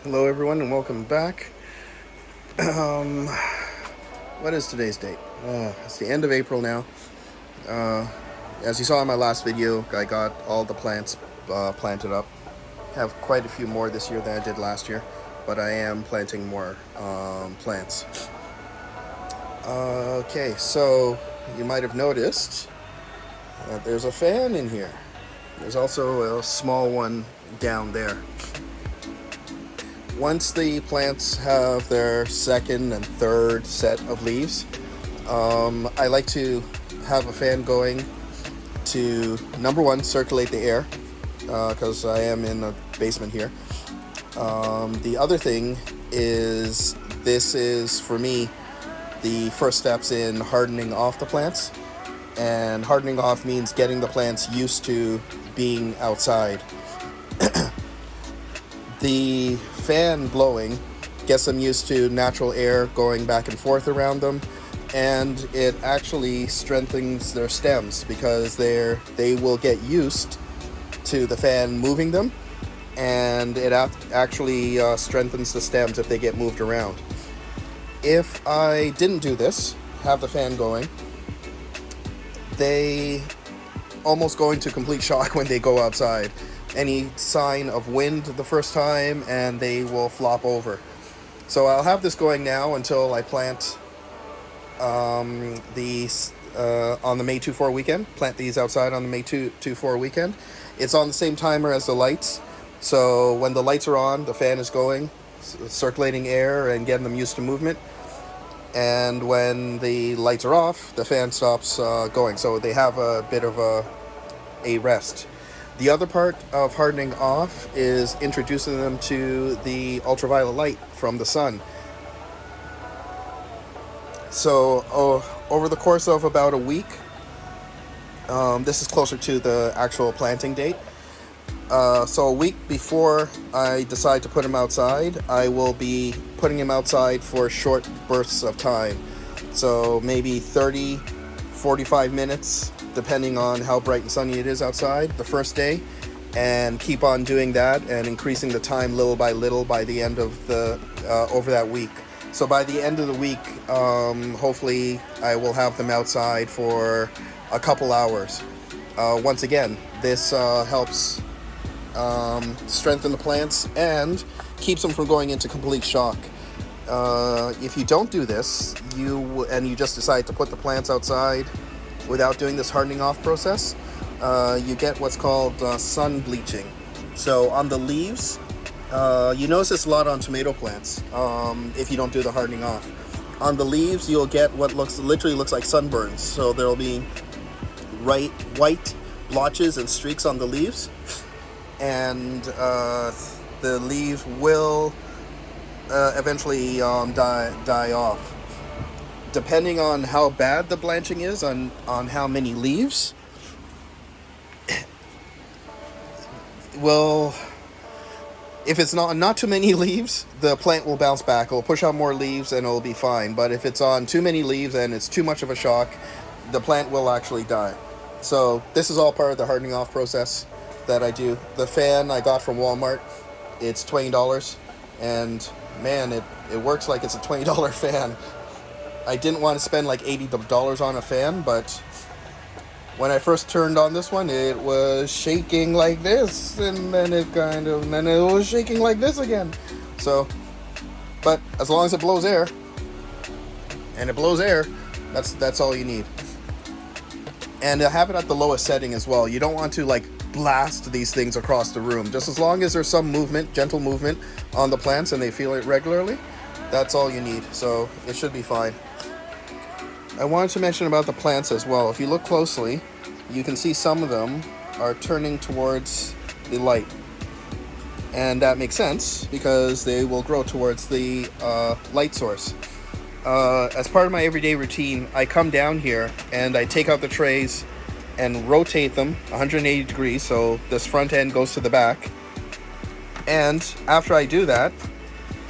Hello everyone and welcome back. Um, what is today's date? It's the end of April now. Uh, as you saw in my last video, I got all the plants planted up. Have quite a few more this year than I did last year, but I am planting more plants. Okay, so you might have noticed that there's a fan in here. There's also a small one down there. Once the plants have their second and third set of leaves, I like to have a fan going to, number one, circulate the air, because I am in a basement here. The other thing is, this is, for me, the first steps in hardening off the plants. And hardening off means getting the plants used to being outside. The fan blowing gets them used to natural air going back and forth around them, and it actually strengthens their stems because they will get used to the fan moving them, and it actually strengthens the stems if they get moved around. If I didn't do this, have the fan going, they almost go into complete shock when they go outside. Any sign of wind the first time and they will flop over. So I'll have this going now until I plant these on the May 2-4 weekend. Plant these outside on the May 2-4 weekend. It's on the same timer as the lights. So when the lights are on, the fan is going, circulating air and getting them used to movement. And when the lights are off, the fan stops going. So they have a bit of a rest. The other part of hardening off is introducing them to the ultraviolet light from the sun. So over the course of about a week, this is closer to the actual planting date. So a week before I decide to put them outside, I will be putting them outside for short bursts of time. So maybe 30, 45 minutes, depending on how bright and sunny it is outside the first day, and keep on doing that and increasing the time little by little by the end of the over that week. So by the end of the week, hopefully I will have them outside for a couple hours. Once again, this helps strengthen the plants and keeps them from going into complete shock. If you don't do this, and you just decide to put the plants outside without doing this hardening off process, you get what's called sun bleaching. So on the leaves, you notice this a lot on tomato plants, if you don't do the hardening off. On the leaves, you'll get what literally looks like sunburns. So there'll be white blotches and streaks on the leaves, and the leaves will eventually die off. Depending on how bad the blanching is, on how many leaves, well, if it's not too many leaves, the plant will bounce back. It'll push out more leaves and it'll be fine. But if it's on too many leaves and it's too much of a shock, the plant will actually die. So this is all part of the hardening off process that I do. The fan I got from Walmart, it's $20, and man, it works like it's a $20 fan. I didn't want to spend like $80 on a fan, but when I first turned on this one, it was shaking like this, and then it was shaking like this again. So, but as long as it blows air, and it blows air, that's all you need. And have it at the lowest setting as well. You don't want to like blast these things across the room. Just as long as there's some movement, gentle movement on the plants and they feel it regularly, that's all you need. So it should be fine. I wanted to mention about the plants as well. If you look closely, you can see some of them are turning towards the light. And that makes sense because they will grow towards the light source. As part of my everyday routine, I come down here and I take out the trays and rotate them 180 degrees, so this front end goes to the back. And after I do that,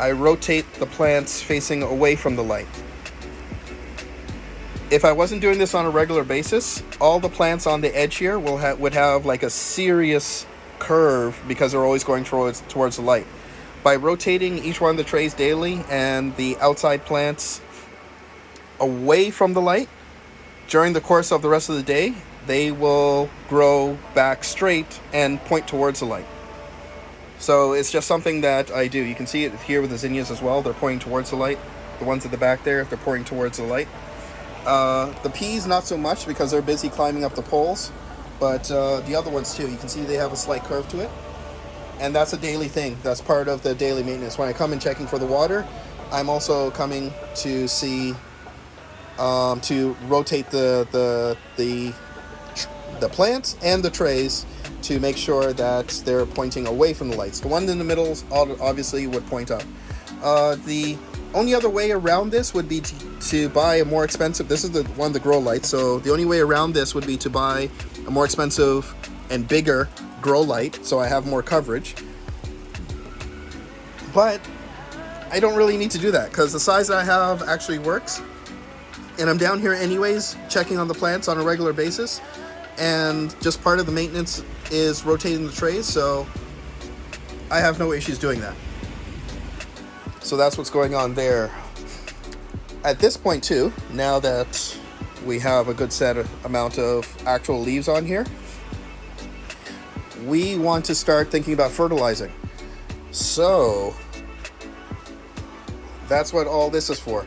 I rotate the plants facing away from the light. If I wasn't doing this on a regular basis, all the plants on the edge here would have like a serious curve because they're always going towards the light. By rotating each one of the trays daily and the outside plants away from the light, during the course of the rest of the day, they will grow back straight and point towards the light. So it's just something that I do. You can see it here with the zinnias as well. They're pointing towards the light. The ones at the back there, they're pointing towards the light. The peas, not so much because they're busy climbing up the poles. But the other ones too, you can see they have a slight curve to it. And that's a daily thing. That's part of the daily maintenance. When I come and checking for the water, I'm also coming to see, to rotate the plants and the trays to make sure that they're pointing away from the lights. The one in the middle obviously would point up. The only other way around this would be to buy a more expensive, this is the one, the grow light, so the only way around this would be to buy a more expensive and bigger grow light, so I have more coverage. But I don't really need to do that because the size that I have actually works, and I'm down here anyways checking on the plants on a regular basis, and just part of the maintenance is rotating the trays, so I have no issues doing that. So that's what's going on there. At this point too, now that we have a good amount of actual leaves on here, we want to start thinking about fertilizing. So that's what all this is for.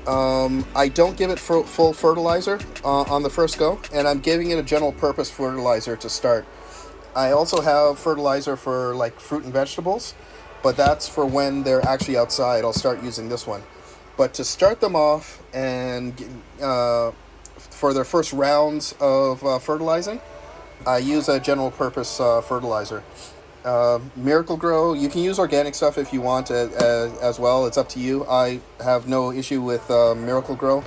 I don't give it full fertilizer on the first go, and I'm giving it a general purpose fertilizer to start. I also have fertilizer for like fruit and vegetables, but that's for when they're actually outside. I'll start using this one. But to start them off and for their first rounds of fertilizing, I use a general purpose fertilizer. Miracle Grow, you can use organic stuff if you want as well. It's up to you. I have no issue with Miracle Grow.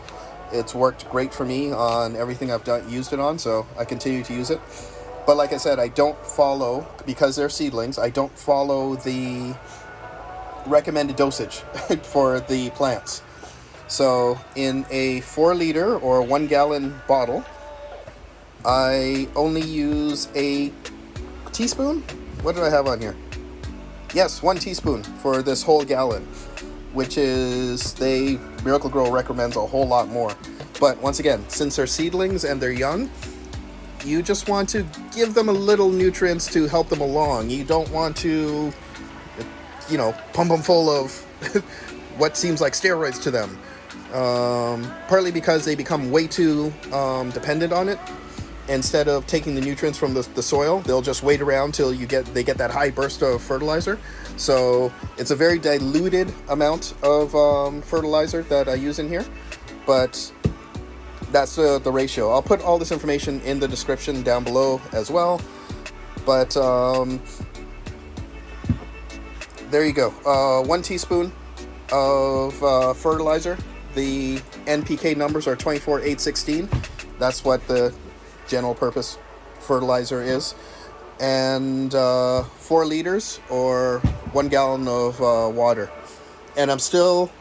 It's worked great for me on everything I've used it on, so I continue to use it. But like I said, I don't follow, because they're seedlings, I don't follow the recommended dosage for the plants. So in a 4-liter or 1-gallon bottle, I only use a teaspoon? What did I have on here? Yes, 1 teaspoon for this whole gallon, which is, Miracle Grow recommends a whole lot more. But once again, since they're seedlings and they're young, you just want to give them a little nutrients to help them along. You don't want to, pump them full of what seems like steroids to them. Partly because they become way too dependent on it. Instead of taking the nutrients from the soil, they'll just wait around till they get that high burst of fertilizer. So it's a very diluted amount of fertilizer that I use in here, but that's the ratio. I'll put all this information in the description down below as well. But there you go. 1 teaspoon of fertilizer. The NPK numbers are 24, 8, 16. That's what the general purpose fertilizer is. And 4 liters or 1 gallon of water. And I'm still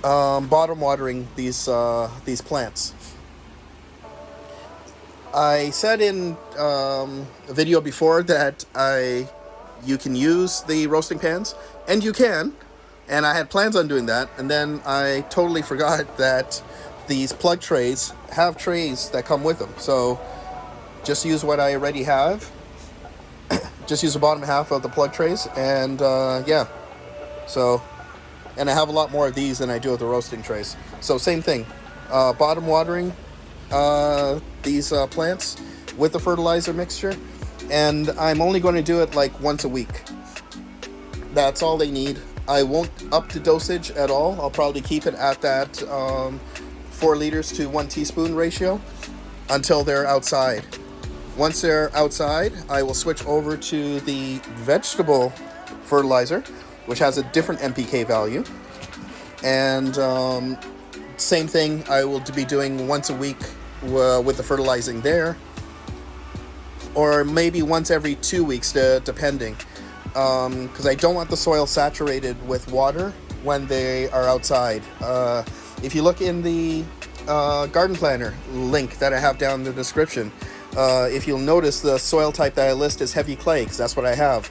bottom watering these plants. I said in a video before that you can use the roasting pans, and you can, and I had plans on doing that, and then I totally forgot that these plug trays have trays that come with them. So just use what I already have. Just use the bottom half of the plug trays, and yeah. So, and I have a lot more of these than I do of the roasting trays. So same thing, bottom watering these plants with the fertilizer mixture, and I'm only going to do it like once a week. That's all they need. I won't up the dosage at all. I'll probably keep it at that 4 liters to 1 teaspoon ratio until they're outside. Once they're outside, I will switch over to the vegetable fertilizer, which has a different NPK value. And same thing, I will be doing once a week with the fertilizing there, or maybe once every 2 weeks, depending. Because I don't want the soil saturated with water when they are outside. If you look in the garden planner link that I have down in the description, if you'll notice, the soil type that I list is heavy clay, because that's what I have.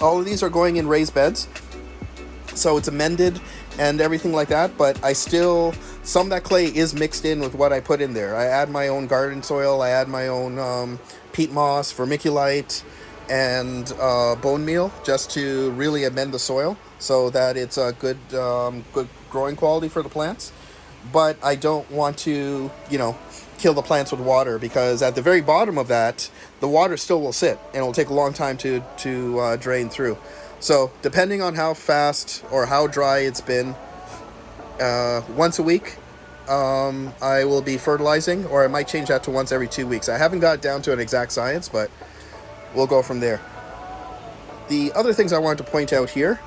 All of these are going in raised beds, so it's amended and everything like that, but I still, some of that clay is mixed in with what I put in there. I add my own garden soil, I add my own peat moss, vermiculite, and bone meal, just to really amend the soil so that it's a good growing quality for the plants. But I don't want to, kill the plants with water, because at the very bottom of that, the water still will sit and it'll take a long time to drain through. So depending on how fast or how dry it's been, once a week I will be fertilizing, or I might change that to once every 2 weeks. I haven't got it down to an exact science, but we'll go from there. The other things I wanted to point out here,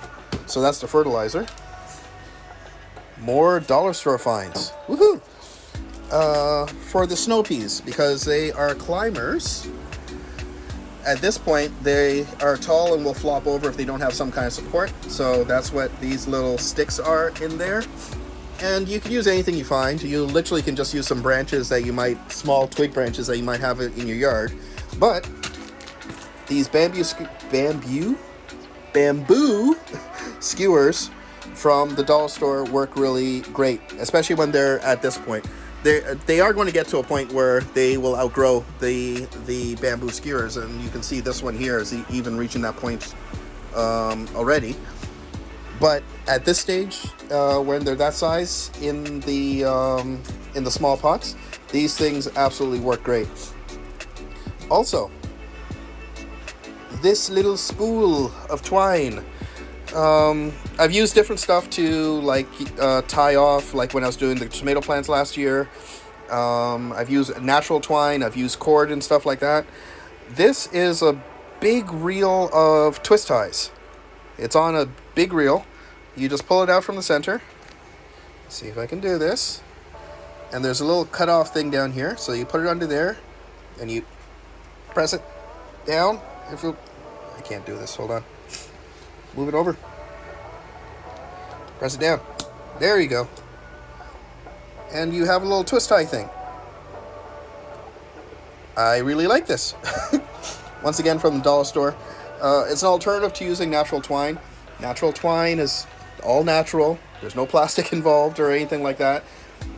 so that's the fertilizer. More dollar store finds. Woohoo! For the snow peas, because they are climbers. At this point, they are tall and will flop over if they don't have some kind of support. So that's what these little sticks are in there. And you can use anything you find. You literally can just use some branches that you might, small twig branches that you might have in your yard. But these bamboo skewers from the dollar store work really great, especially when they're at this point. They are going to get to a point where they will outgrow the bamboo skewers, and you can see this one here is even reaching that point already. But at this stage, when they're that size in the small pots, these things absolutely work great. Also, this little spool of twine. I've used different stuff to tie off, like when I was doing the tomato plants last year. I've used natural twine, I've used cord and stuff like that. This is a big reel of twist ties. It's on a big reel. You just pull it out from the center. Let's see if I can do this. And there's a little cut off thing down here, so you put it under there and you press it down. I can't do this, hold on. Move it over. Press it down. There you go. And you have a little twist tie thing. I really like this. Once again, from the dollar store. It's an alternative to using natural twine. Natural twine is all natural. There's no plastic involved or anything like that.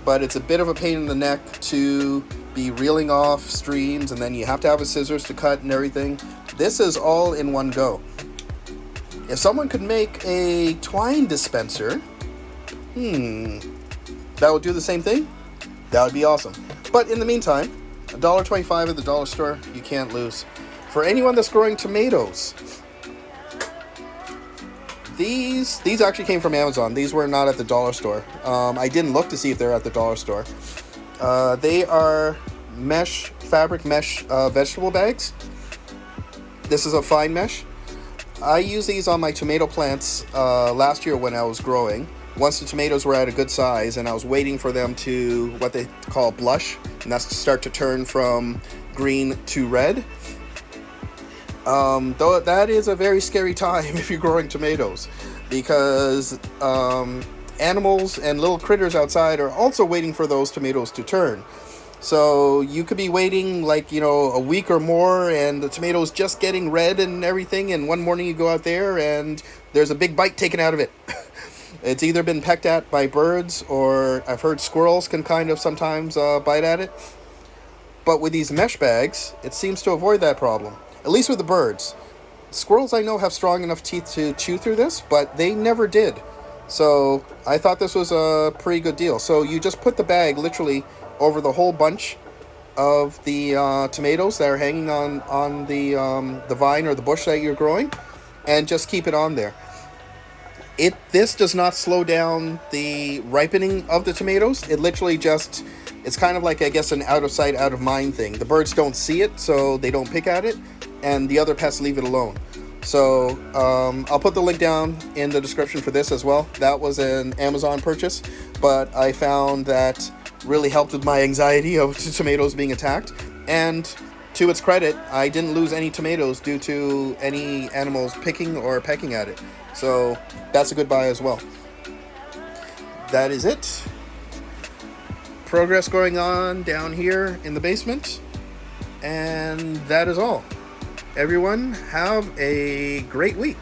But it's a bit of a pain in the neck to be reeling off streams, and then you have to have a scissors to cut and everything. This is all in one go. If someone could make a twine dispenser, that would do the same thing, that would be awesome. But in the meantime, $1.25 at the dollar store, you can't lose. For anyone that's growing tomatoes, these actually came from Amazon. These were not at the dollar store. I didn't look to see if they're at the dollar store. They are fabric mesh vegetable bags. This is a fine mesh. I used these on my tomato plants last year when I was growing. Once the tomatoes were at a good size and I was waiting for them to, what they call blush, and that's to start to turn from green to red. Though that is a very scary time if you're growing tomatoes, because animals and little critters outside are also waiting for those tomatoes to turn. So you could be waiting a week or more, and the tomatoes just getting red and everything, and one morning you go out there and there's a big bite taken out of it. It's either been pecked at by birds, or I've heard squirrels can kind of sometimes bite at it. But with these mesh bags, it seems to avoid that problem, at least with the birds. Squirrels I know have strong enough teeth to chew through this, but they never did. So I thought this was a pretty good deal. So you just put the bag literally over the whole bunch of the tomatoes that are hanging on the vine or the bush that you're growing, and just keep it on there. This does not slow down the ripening of the tomatoes. It literally just, it's kind of like, I guess, an out of sight, out of mind thing. The birds don't see it, so they don't pick at it, and the other pests leave it alone. So I'll put the link down in the description for this as well. That was an Amazon purchase, but I found that really helped with my anxiety of tomatoes being attacked. And to its credit, I didn't lose any tomatoes due to any animals picking or pecking at it. So that's a good buy as well. That is it. Progress going on down here in the basement. And that is all. Everyone, have a great week.